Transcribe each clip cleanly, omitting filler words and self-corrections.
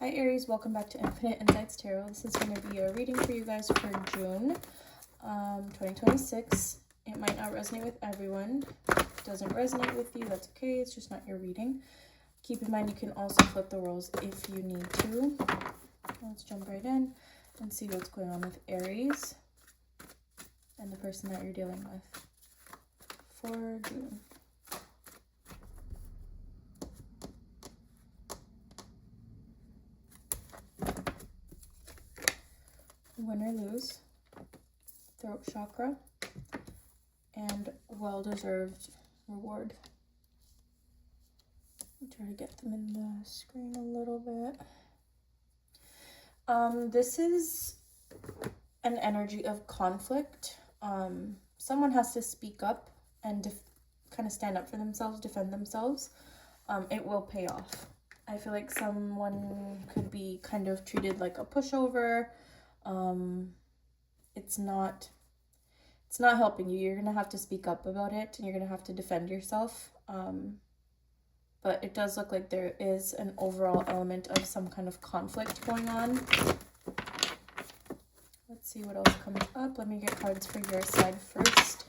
Hi Aries, welcome back to Infinite Insights Tarot. This is going to be a reading for you guys for June 2026. It might not resonate with everyone. If it doesn't resonate with you, that's okay. It's just not your reading. Keep in mind you can also flip the roles if you need to. Let's jump right in and see what's going on with Aries and the person that you're dealing with for June. Win or lose, throat chakra, and well-deserved reward. I'll try to get them in the screen a little bit. This is an energy of conflict. Someone has to speak up and kind of stand up for themselves, defend themselves. It will pay off. I feel like someone could be kind of treated like a pushover. It's not helping you. You're gonna have to speak up about it and you're gonna have to defend yourself. But it does look like there is an overall element of some kind of conflict going on. Let's see what else comes up. Let me get cards for your side first.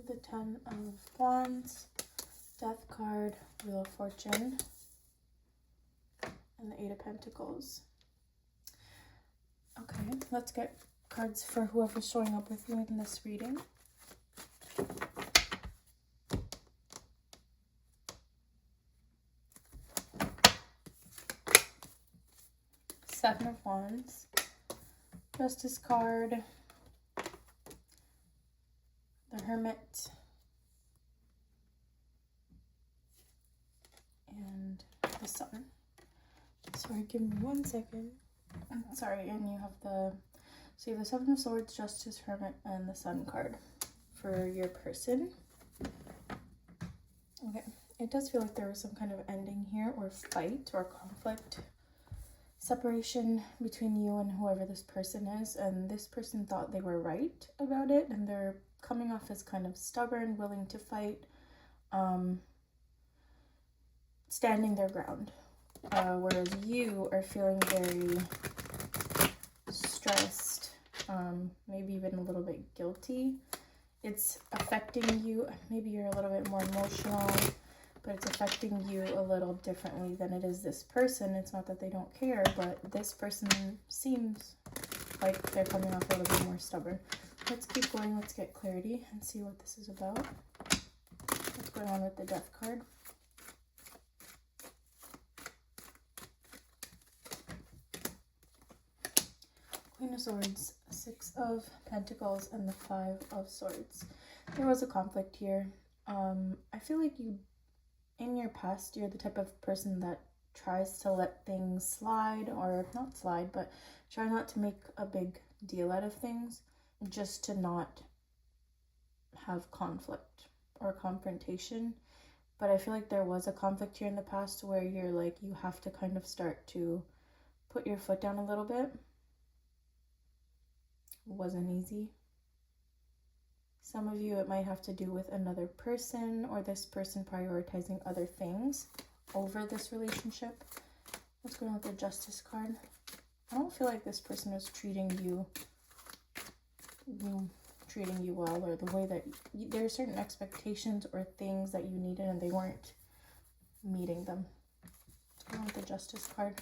The 10 of Wands, Death card, Wheel of Fortune, and the 8 of Pentacles. Okay, let's get cards for whoever's showing up with you in this reading. Seven of Wands, Justice card, the Hermit, and the Sun. Sorry, give me 1 second. Sorry, and you have so you have the Seven of Swords, Justice, Hermit, and the Sun card for your person. Okay, it does feel like there was some kind of ending here, or fight, or conflict, separation between you and whoever this person is, and this person thought they were right about it, and they're coming off as kind of stubborn, willing to fight, standing their ground, whereas you are feeling very stressed, maybe even a little bit guilty. It's affecting you. Maybe you're a little bit more emotional, but it's affecting you a little differently than it is this person. It's not that they don't care, but this person seems like they're coming off a little bit more stubborn. Let's keep going. Let's get clarity and see what this is about. What's going on with the Death card? Queen of Swords, Six of Pentacles, and the Five of Swords. There was a conflict here. I feel like in your past, you're the type of person that tries to let things slide, or not slide, but try not to make a big deal out of things, just to not have conflict or confrontation. But I feel like there was a conflict here in the past where you're like, you have to kind of start to put your foot down a little bit. It wasn't easy. Some of you, it might have to do with another person, or this person prioritizing other things over this relationship. What's going on with the Justice card? I don't feel like this person was treating you well, or the way that there are certain expectations or things that you needed and they weren't meeting them. What's going on with the Justice card?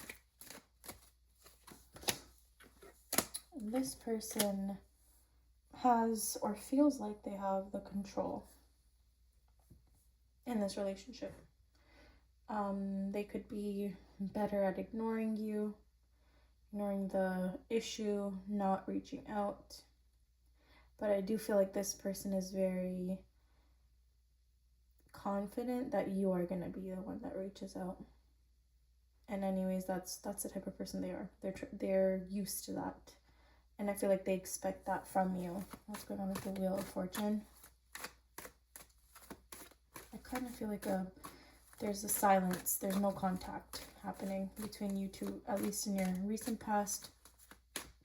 This person has, or feels like they have, the control in this relationship. They could be better at ignoring you, ignoring the issue, not reaching out. But I do feel like this person is very confident that you are going to be the one that reaches out. And anyways, that's the type of person they are. They're used to that. And I feel like they expect that from you. What's going on with the Wheel of Fortune? I kind of feel like there's a silence, there's no contact happening between you two, at least in your recent past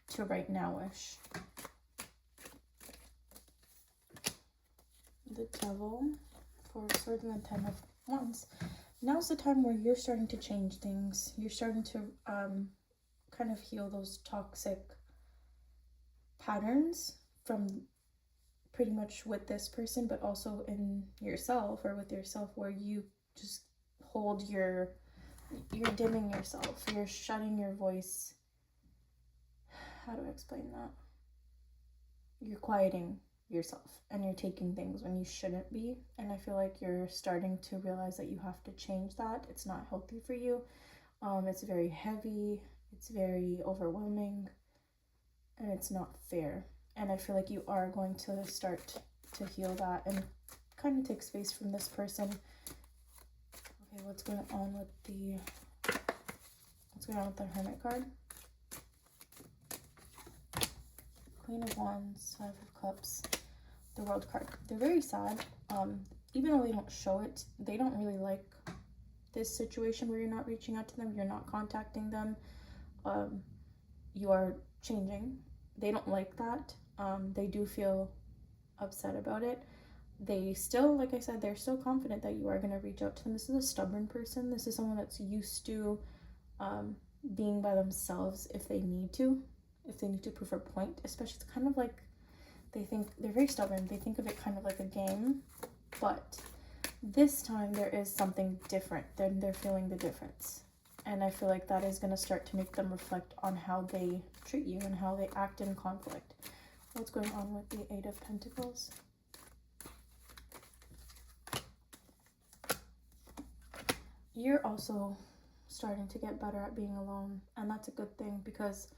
to right now-ish. The Devil, Four of Swords, and the Ten of Wands. Now's the time where you're starting to change things. You're starting to kind of heal those toxic patterns from pretty much with this person, but also in yourself or with yourself, where you just hold you're dimming yourself, you're shutting your voice. How do I explain that? You're quieting yourself and you're taking things when you shouldn't be, and I feel like you're starting to realize that you have to change that. It's not healthy for you. It's very heavy, it's very overwhelming, and it's not fair. And I feel like you are going to start to heal that and kind of take space from this person. Okay, what's going on with the Hermit card? Queen of Wands, Five of Cups, the World card. They're very sad. Even though they don't show it, they don't really like this situation where you're not reaching out to them, you're not contacting them. You are changing. They don't like that. They do feel upset about it. They still, like I said, they're still confident that you are going to reach out to them. This is a stubborn person. This is someone that's used to being by themselves if they need to prove a point. Especially, it's kind of like they're very stubborn. They think of it kind of like a game, but this time there is something different. They're feeling the difference. And I feel like that is going to start to make them reflect on how they treat you and how they act in conflict. What's going on with the Eight of Pentacles? You're also starting to get better at being alone. And that's a good thing, because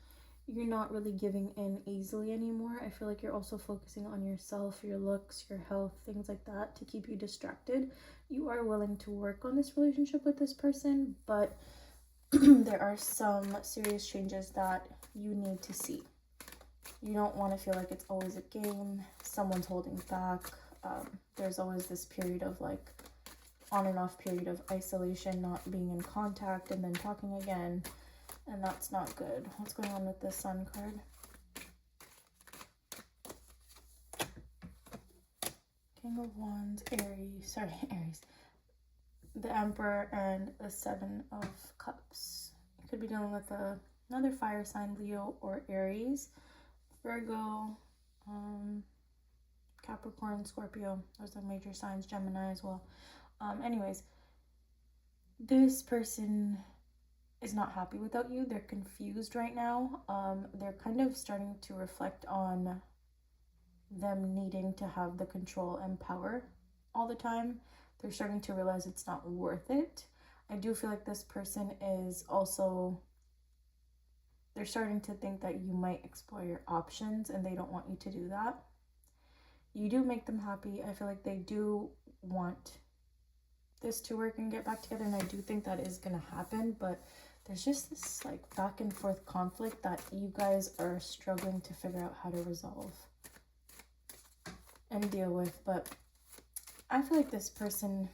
you're not really giving in easily anymore. I feel like you're also focusing on yourself, your looks, your health, things like that to keep you distracted. You are willing to work on this relationship with this person, but there are some serious changes that you need to see. You don't want to feel like it's always a game, someone's holding back. There's always this period of like on and off period of isolation, not being in contact and then talking again, and that's not good. What's going on with the Sun card? King of Wands, Aries, the Emperor, and the Seven of Cups. You could be dealing with another fire sign, Leo or Aries, Virgo, Capricorn, Scorpio. Those are major signs, Gemini as well. Anyways, this person is not happy without you. They're confused right now. They're kind of starting to reflect on them needing to have the control and power all the time. They're starting to realize it's not worth it. I do feel like this person is also, they're starting to think that you might explore your options, and they don't want you to do that. You do make them happy. I feel like they do want this to work and get back together, and I do think that is going to happen, but there's just this like back and forth conflict that you guys are struggling to figure out how to resolve and deal with. But I feel like this person,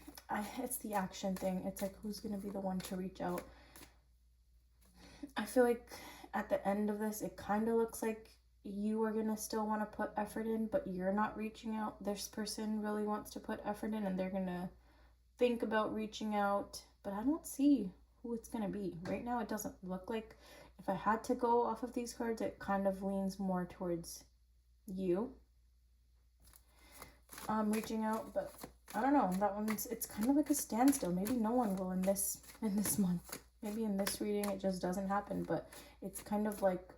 it's the action thing. It's like, who's going to be the one to reach out? I feel like at the end of this, it kind of looks like you are going to still want to put effort in, but you're not reaching out. This person really wants to put effort in, and they're going to think about reaching out, but I don't see who it's going to be. Right now, it doesn't look like, if I had to go off of these cards, it kind of leans more towards you reaching out, but I don't know. That one's, it's kind of like a standstill. Maybe no one will in this month. Maybe in this reading it just doesn't happen, but it's kind of like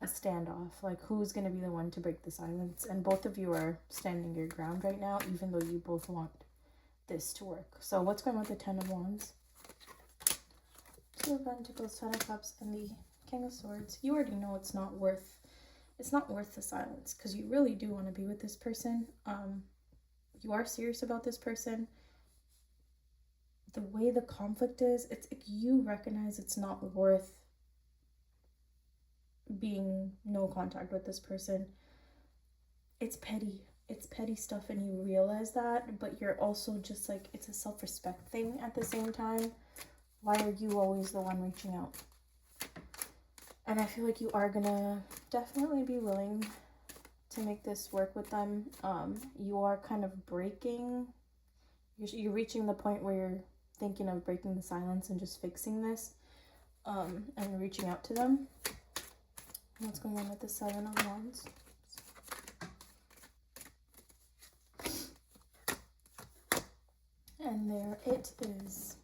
a standoff. Like, who's going to be the one to break the silence? And both of you are standing your ground right now, even though you both want this to work. So what's going on with the Ten of Wands? Two of Pentacles, Ten of Cups, and the King of Swords. You already know it's not worth the silence, because you really do want to be with this person. You are serious about this person. The way the conflict is, it's like you recognize it's not worth being no contact with this person. It's petty. it's petty stuff and you realize that, but you're also just like, it's a self-respect thing at the same time. Why are you always the one reaching out? And I feel like you are gonna definitely be willing to make this work with them. You are kind of breaking, you're reaching the point where you're thinking of breaking the silence and just fixing this, and reaching out to them. What's going on with the 7 of Wands? And there it is.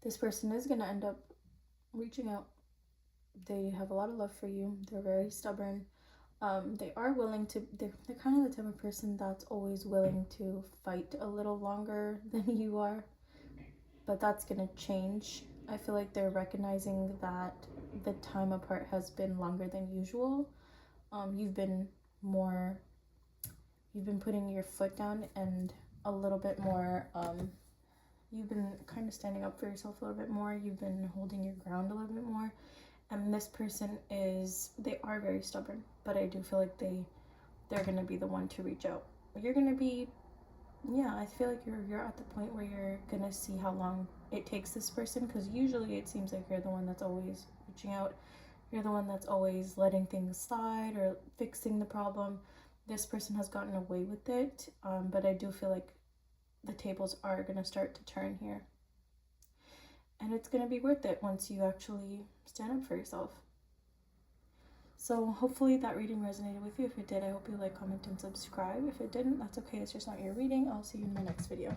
This person is going to end up reaching out. They have a lot of love for you. They're very stubborn. They are willing to, they're kind of the type of person that's always willing to fight a little longer than you are. But that's going to change. I feel like they're recognizing that the time apart has been longer than usual. You've been putting your foot down and a little bit more, you've been kind of standing up for yourself a little bit more. You've been holding your ground a little bit more. And this person they are very stubborn, but I do feel like they're going to be the one to reach out. You're going to be, yeah, I feel like you're at the point where you're going to see how long it takes this person, because usually it seems like you're the one that's always reaching out. You're the one that's always letting things slide or fixing the problem. This person has gotten away with it, but I do feel like the tables are going to start to turn here. And it's going to be worth it once you actually stand up for yourself. So hopefully that reading resonated with you. If it did, I hope you like, comment, and subscribe. If it didn't, that's okay. It's just not your reading. I'll see you in my next video.